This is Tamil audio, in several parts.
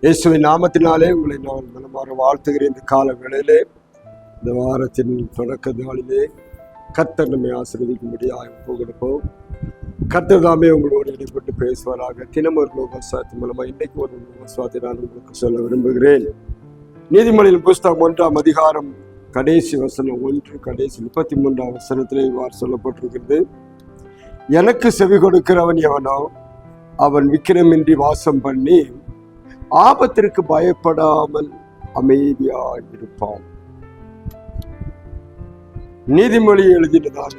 இயேசுவின் நாமத்தினாலே உங்களை நான் மனமாற வாழ்த்துகிறேன். இந்த கால வேளையிலே, இந்த வாரத்தின் தொடக்க நாளிலே கர்த்தர் நம்மை ஆசீர்வதிக்கும்படியாக ஒப்புக்கொடுப்போம். கர்த்தர் தாமே உங்களோடு இடைப்பட்டு பேசுவாராக. தினம் ஒரு லோகசாத்தி மூலமாக இன்னைக்கு ஒரு லோகசாத்தை நான் உங்களுக்கு சொல்ல விரும்புகிறேன். நீதிமொழியின் புஸ்தகம் 1ஆம் அதிகாரம் கடைசி வசனம் 1 கடைசி 33ஆம் வசனத்திலே இவ்வாறு சொல்லப்பட்டிருக்கிறது. எனக்கு செவி கொடுக்கிறவன் எவனோ அவன் விக்கிரமின்றி வாசம் பண்ணி ஆபத்திற்கு பயப்படாமல் அமைதியாயிருப்பான். நீதிமொழி எழுதினதான்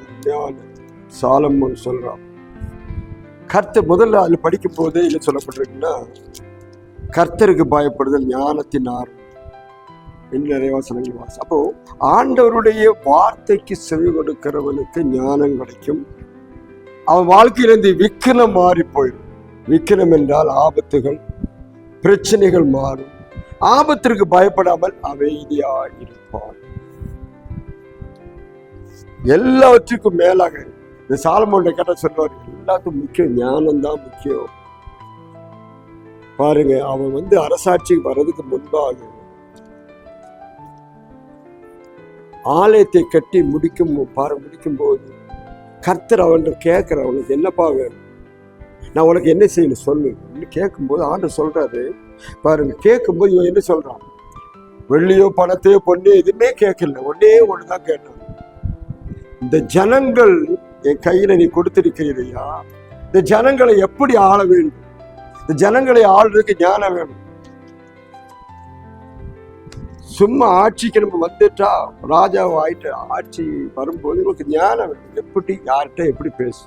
சாலமோன் சொல்றான். கர்த்தர் முதல்ல அதுல படிக்கும் போதே என்ன சொல்லப்பட்டிருக்குன்னா, கர்த்தருக்கு பயப்படுதல் ஞானத்தின் ஆரம்பம் என்று நிறைய வசனங்கள் வாசி. அப்போ ஆண்டவருடைய வார்த்தைக்கு செவி கொடுக்கிறவனுக்கு ஞானம் கிடைக்கும். அவன் வாழ்க்கையிலிருந்து விக்கிரம் மாறி போயிடும். விக்கிரம் என்றால் ஆபத்துகள், பிரச்சனைகள் மாறும். ஆபத்திற்கு பயப்படாமல் அமைதியாயிருப்பான். எல்லாவற்றுக்கும் மேலாக இந்த சாலமோன் கேட்ட சொல்வார், எல்லாத்துக்கும் முக்கியம் ஞானம் தான் முக்கியம். பாருங்க, அவன் அரசாட்சிக்கு வர்றதுக்கு முன்பாக ஆலயத்தை கட்டி முடிக்கும் போது கர்த்தர் அவன் கேட்கிற, அவனுக்கு என்னப்பா வேணும், நான் உனக்கு என்ன செய்யணும் சொல்லு கேட்கும்போது ஆண்டவர் சொல்றாரு. பாருங்க, கேட்கும்போது இவன் என்ன சொல்றான், வெள்ளியோ பணத்தையோ பொண்ணையோ எதுவுமே கேட்கல, ஒண்ணுதான் கேட்டான். இந்த ஜனங்கள் என் கையில நீ கொடுத்திருக்கிறீரையா, இந்த ஜனங்களை எப்படி ஆள வேண்டும், இந்த ஜனங்களை ஆளுறதுக்கு ஞானம் வேணும். சும்மா ஆட்சிக்கு நம்ம வந்துட்டா ராஜாவை ஆயிட்டு ஆட்சி வரும்போது நமக்கு ஞானம் வேணும். எப்படி யார்கிட்ட எப்படி பேசு,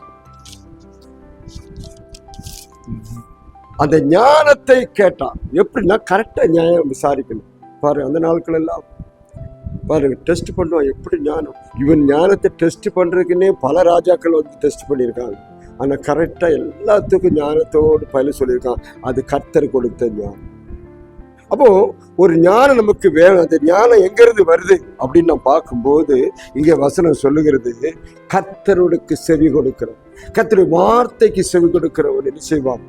அந்த ஞானத்தை கேட்டான். எப்படின்னா கரெக்டா நியாயம் விசாரிக்கணும். பாருங்க, அந்த நாட்கள் எல்லாம் பாருங்க டெஸ்ட் பண்ணுவான். எப்படி ஞானம், இவன் ஞானத்தை டெஸ்ட் பண்றதுக்குன்னே பல ராஜாக்கள் டெஸ்ட் பண்ணியிருக்காங்க. ஆனா கரெக்டா எல்லாத்துக்கும் ஞானத்தோடு பதில் சொல்லியிருக்கான். அது கர்த்தர் கொடுத்த ஞானம். அப்போ ஒரு ஞானம் நமக்கு வேணும். அந்த ஞானம் எங்கிருந்து வருது அப்படின்னு நான் பார்க்கும்போது இங்க வசனம் சொல்லுகிறது, கர்த்தருக்கு செவி கொடுக்கிறவன், கர்த்தருடைய வார்த்தைக்கு செவி கொடுக்கிறவன் என்ன செய்வான்,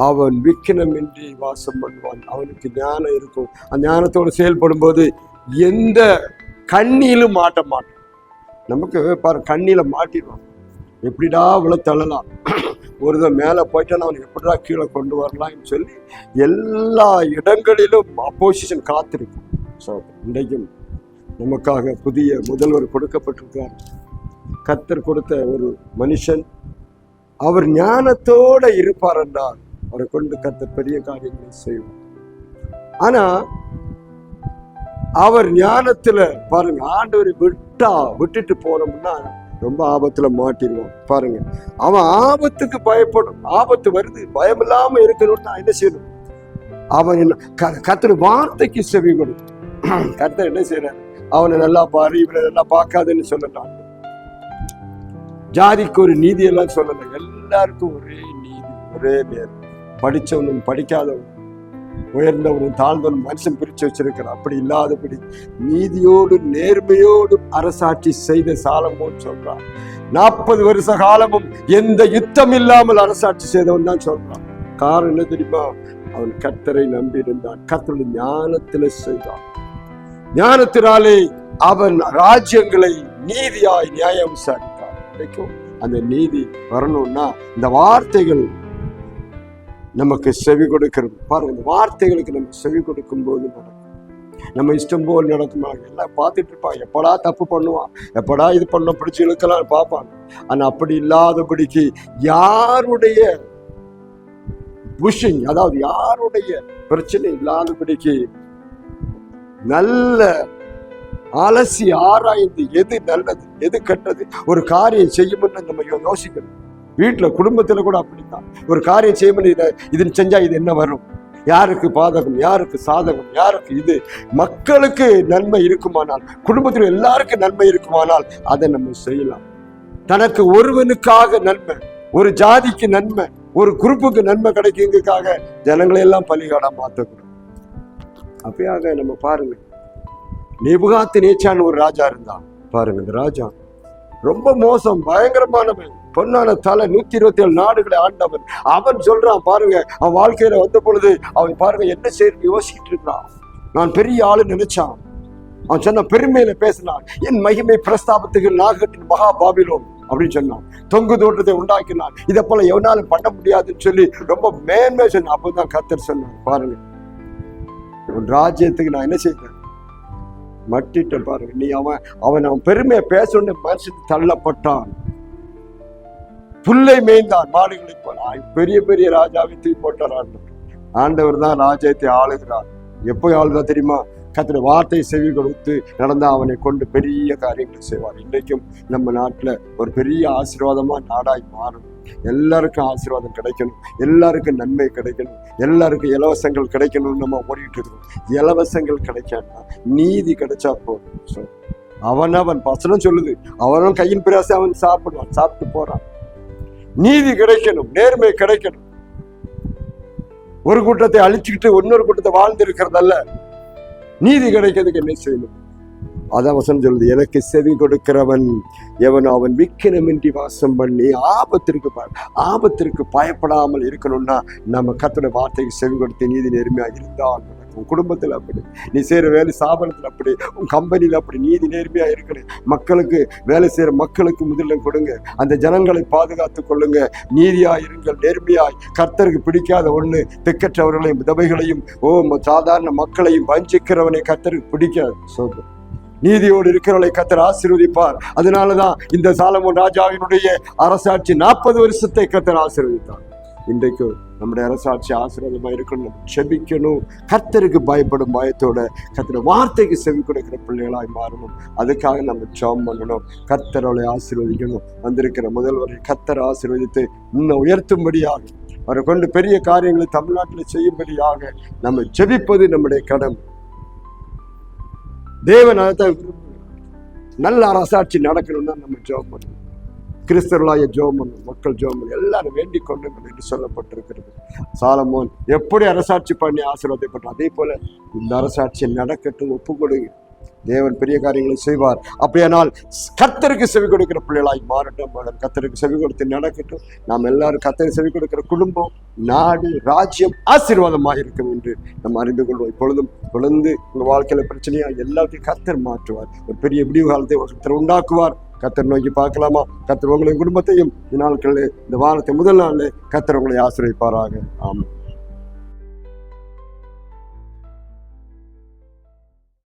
அவன் விக்கிரமின்றி வாசம் பண்ணுவான். அவனுக்கு ஞானம் இருக்கும். அந்த ஞானத்தோடு செயல்படும் போது எந்த கண்ணிலும் மாட்ட மாட்டான். நமக்கு பாரு, கண்ணில மாட்டிடுவான். எப்படிடா அவ்வளோ தள்ளலாம், ஒருதான் மேலே போயிட்டாலும் அவனுக்கு எப்படிடா கீழே கொண்டு வரலாம்னு சொல்லி எல்லா இடங்களிலும் அப்போசிஷன் காத்திருக்கும். ஸோ இன்றைக்கும் நமக்காக புதிய முதல்வர் கொடுக்கப்பட்டிருக்கார். கர்த்தர் கொடுத்த ஒரு மனுஷன், அவர் ஞானத்தோட இருப்பார் என்றால் அவரை கொண்டு கர்த்தர் பெரிய காரியங்களை செய்வார். ஆனா அவர் ஞானத்துல பாருங்க, ஆண்டவரை விட்டுட்டு போனோம்னா ரொம்ப ஆபத்துல மாட்டிடுவான். பாருங்க, அவன் ஆபத்துக்கு பயப்படும். ஆபத்து வருது, பயம் இல்லாம இருக்கணும்னா என்ன செய்யணும், அவன் என்ன கர்த்தர் வார்த்தைக்கு செவி கொடுக்கும். கர்த்தர் என்ன செய்யறாரு, அவனை நல்லா பாரு, இவனை நல்லா பார்க்காதுன்னு சொல்லட்டான். ஜாதிக்கு ஒரு நீதி எல்லாம் சொல்லல, எல்லாருக்கும் ஒரே நீதி, ஒரே நேரம். படிச்சவனும் படிக்காதவனும், உயர்ந்தவனும் தாழ்ந்தவனும் மனுஷன் பிரிச்சு வச்சிருக்கிறான். அப்படி இல்லாதபடி நீதியோடு நேர்மையோடு அரசாட்சி செய்த சாலமோன் சொல்றான். 40 வருஷ காலமும் எந்த யுத்தம் இல்லாமல் அரசாட்சி செய்தவன் தான் சொல்றான். காரணம் என்ன தெரியுமா, அவன் கர்த்தரை நம்பி இருந்தான். கர்த்தருடைய ஞானத்துல செய்தான். ஞானத்தினாலே அவன் ராஜ்யங்களை நீதியாய் நியாயம் விசாரித்தான். கிடைக்கும் அந்த நீதி வரணும்னா இந்த வார்த்தைகள் நமக்கு செவி கொடுக்கிறது. பாருங்க, இந்த வார்த்தைகளுக்கு நம்ம செவி கொடுக்கும் போது நடக்கும். நம்ம இஷ்டம் போல் நடக்குமா, எல்லாம் பார்த்துட்டு இருப்பான். எப்படா தப்பு பண்ணுவான், எப்படா இது பண்ண பிடிச்சி இழுக்கலாம் பார்ப்பாங்க. ஆனா அப்படி இல்லாதபடிக்கு யாருடைய புஷிங், அதாவது யாருடைய பிரச்சனை இல்லாதபடிக்கு நல்ல அலசி ஆராய்ந்து எது நல்லது எது கெட்டது ஒரு காரியம் செய்யும்னு நம்ம யோசிக்கணும். வீட்டுல குடும்பத்துல கூட அப்படித்தான். ஒரு காரியம் செய்யணும், இது செஞ்சா இது என்ன வரும், யாருக்கு பாதகம், யாருக்கு சாதகம், யாருக்கு இது, மக்களுக்கு நன்மை இருக்குமானால், குடும்பத்தில் எல்லாருக்கும் நன்மை இருக்குமானால் அதை நம்ம செய்யலாம். தனக்கு ஒருவனுக்காக நன்மை, ஒரு ஜாதிக்கு நன்மை, ஒரு குரூப்புக்கு நன்மை கிடைக்குங்கிறதுக்காக ஜனங்களை எல்லாம் பலிகாடா மாத்தக்கூடாது. அப்பயாக நம்ம பாருங்க, நேபுகாத்நேச்சான்னு ஒரு ராஜா இருந்தான். பாருங்க, இந்த ராஜா ரொம்ப மோசம், பயங்கரமானவன். பொன்னான தலை 127 நாடுகளை ஆண்டவன். அவன் சொல்றான் பாருங்க, அவன் வாழ்க்கையில வந்த பொழுது அவன் பாருங்க என்ன செய்ய யோசிச்சுட்டு இருக்கிறான். நான் பெரிய ஆளு நினைச்சான். அவன் சொன்ன பெருமையில பேசினான், என் மகிமை பிரஸ்தாபத்துக்கு நாகத்தின் மகா பாபிலோன் அப்படின்னு சொன்னான். தொங்கு தோட்டத்தை உண்டாக்கினான், இதை போல எவனாலும் பண்ண முடியாதுன்னு சொல்லி ரொம்ப மேன்மை சொன்னான். அப்பதான் கர்த்தர் சொன்னான், பாருங்க உன் ராஜ்யத்துக்கு நான் என்ன செய்தேன், மட்டிட்ட பாருங்க. நீ அவன் பெருமையை பேசணும்னு மனுஷன் தள்ளப்பட்டான். புல்லை மேய்ந்தான் மாடுகளை போல. பெரிய பெரிய ராஜாவை தூக்கி போட்டார் ஆண்டவர். ஆண்டவர் தான் ராஜ்யத்தை ஆளுகிறார். எப்போ ஆளுதா தெரியுமா? கர்த்தருடைய வார்த்தை செவி கொடுத்து நடந்தா அவனை கொண்டு பெரிய காரியங்களை செய்வார். இன்றைக்கும் நம்ம நாட்டில் ஒரு பெரிய ஆசீர்வாதமா நாடாய் மாறணும். எல்லாருக்கும் ஆசீர்வாதம் கிடைக்கணும், எல்லாருக்கும் நன்மை கிடைக்கணும், எல்லாருக்கும் இலவசங்கள் கிடைக்கணும்னு நம்ம ஓடிட்டு இருக்கோம். இலவசங்கள் கிடைக்காம நீதி கிடைச்சா போதும். அவன் வசனம் சொல்லுது, அவனும் கையின் பிரயாசம் அவன் சாப்பிடுவான், சாப்பிட்டு போறான். நீதி கிடைக்கணும், நேர்மை கிடைக்கணும். ஒரு கூட்டத்தை அழிச்சுக்கிட்டு இன்னொரு கூட்டத்தை வாழ்ந்து இருக்கிறதல்ல, நீதி கிடைக்கிறதுக்கு என்ன செய்யணும்? அதான் வசனம் சொல்லுது, எனக்கு செவி கொடுக்கிறவன் எவனோ அவன் விக்கிரமின்றி வாசம் பண்ணி ஆபத்திற்கு பயப்படாமல் இருக்கணும்னா நம்ம கர்த்தருடைய வார்த்தைக்கு செவி கொடுத்து நீதி நேர்மையாக இருந்தால் உன் குடும்பத்தில் அப்படி, நீ செய்கிற வேலை ஸ்தாபனத்தில் அப்படி, உன் கம்பெனியில் அப்படி நீதி நேர்மையாக இருக்கணும். மக்களுக்கு வேலை செய்கிற மக்களுக்கு முதலிடம் கொடுங்க, அந்த ஜனங்களை பாதுகாத்து கொள்ளுங்க, நீதியாய் இருங்கள், நேர்மையாய். கர்த்தருக்கு பிடிக்காத ஒன்று திக்கற்றவர்களையும் விதவைகளையும் சாதாரண மக்களையும் வஞ்சிக்கிறவனை கர்த்தருக்கு பிடிக்காது. சொல்றேன், நீதியோடு இருக்கிறவர்களை கர்த்தர் ஆசீர்வதிப்பார். அதனாலதான் இந்த சாலமோன் ராஜாவினுடைய அரசாட்சி 40 வருஷத்தை கர்த்தர் ஆசீர்வதித்தார். இன்றைக்கு நம்முடைய அரசாட்சி ஆசீர்வாதமா இருக்கணும். செபிக்கணும், கர்த்தருக்கு பயப்படும் பயத்தோட கர்த்தர் வார்த்தைக்கு செவி கொடுக்கிற பிள்ளைகளாய் மாறணும். அதுக்காக நம்ம ஜெபம் பண்ணணும். கர்த்தரை ஆசீர்வதிக்கணும். வந்திருக்கிற முதல்வரை கர்த்தர் ஆசீர்வதித்து இன்னும் உயர்த்தும்படியாக, அவரை கொண்டு பெரிய காரியங்களை தமிழ்நாட்டில் செய்யும்படியாக நம்ம ஜெபிப்பது நம்முடைய கடமை. தேவன் அதைத்தான் நல்ல அரசாட்சி நடக்கணும்னா நம்ம ஜெபம் பண்ணணும். கிறிஸ்தவர்களாய ஜெபம் பண்ணணும், மக்கள் ஜெபம் பண்ணணும், எல்லாரும் வேண்டிக் கொள்ளுங்கள் என்று சொல்லப்பட்டிருக்கிறது. சாலமோன் எப்படி அரசாட்சி பண்ணி ஆசீர்வாதப்பட்டார், அதே போல இந்த அரசாட்சி நடக்கட்டும். ஒப்பு கொடுங்க, தேவன் பெரிய காரியங்களை செய்வார். அப்படியானால் கர்த்தருக்கு செவி கொடுக்கிற பிள்ளைகளாய் மாறட்டும். கர்த்தருக்கு செவி கொடுத்து நடக்கட்டும். நாம் எல்லாரும் கர்த்தருக்கு செவி கொடுக்கிற குடும்பம், நாடு, ராஜ்யம் ஆசீர்வாதமாக இருக்கும் என்று நம்ம அறிந்து கொள்வோம். இப்பொழுதும் தொடர்ந்து உங்கள் வாழ்க்கையில பிரச்சனையா எல்லாத்தையும் கர்த்தர் மாற்றுவார். ஒரு பெரிய விடிவு காலத்தை ஒருத்தர் உண்டாக்குவார். கர்த்தர் நோக்கி பார்க்கலாமா? கர்த்தர் உங்களுடைய குடும்பத்தையும் இந்த நாட்களில், இந்த வாரத்தை முதல் நாளில் கர்த்தர் உங்களை ஆசீர்வதிப்பாராக. ஆமாம்.